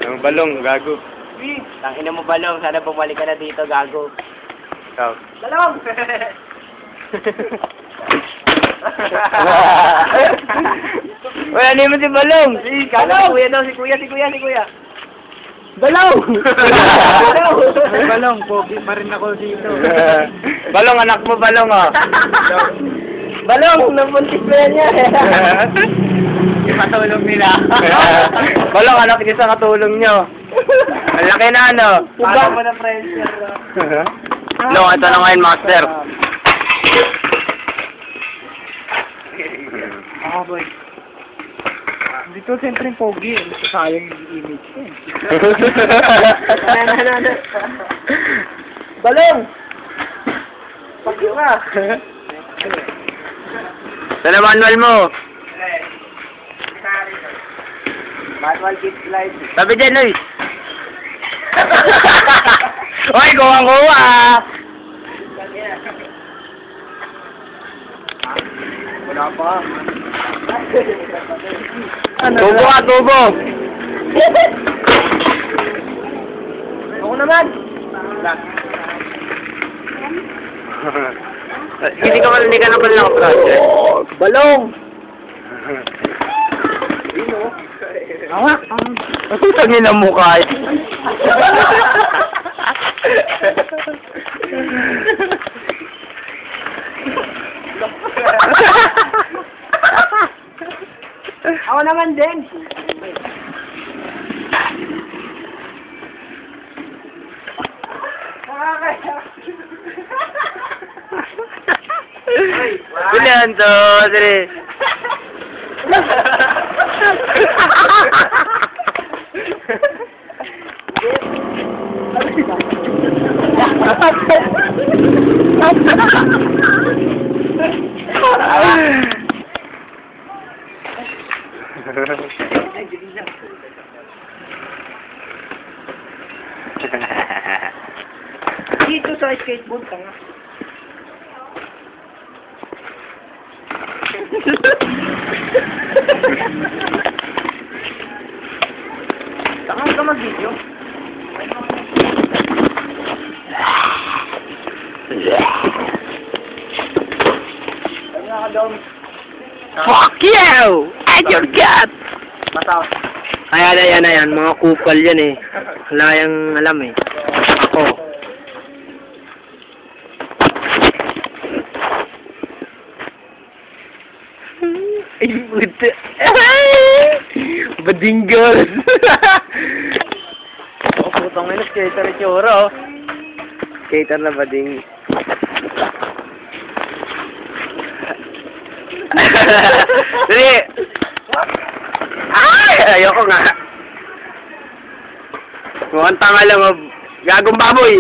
Ang balong, gago. Tangina mo balong, sana bumalik ka na dito, gago. Ikaw. Balong! Uy, ano mo si balong? Balong! Si kuya. Balong! Balong, pogi pa rin ako dito. Balong, anak mo, balong, oh. Balong, nabuntis na niya. Patulong nila. Balong, anak niya sa katulong nyo. Ang laki na, ano? Paano mo na pressure? No, ito na ngayon, master. Ah, boy. Dito siyempre pogi. Sayang yung image ko. Balong! Pagyo ka. Saan na manual mo? Manual kids life. Sabi dyan, Luis. Uy, kuha-kuha. Wala pa. Tubo ka, tubo. Ako naman. Hindi ka na pala naka-project. Balong! Hawak! Tangin ang mukha. Ako naman din. Bilan to, dali. Dito sa skateboard ka nga. Saan ka mag-video? Fuck you! And your gut! Mataw. Ayan, mga kupal yan eh. Wala yung alam eh. Ako. Ay, puta. Badinggol. Oh, putang ina, skater na tsura, oh. Skater na bading. Dali! Ay! Ayoko nga. Mukhang tanga lang, oh. Gagong baboy.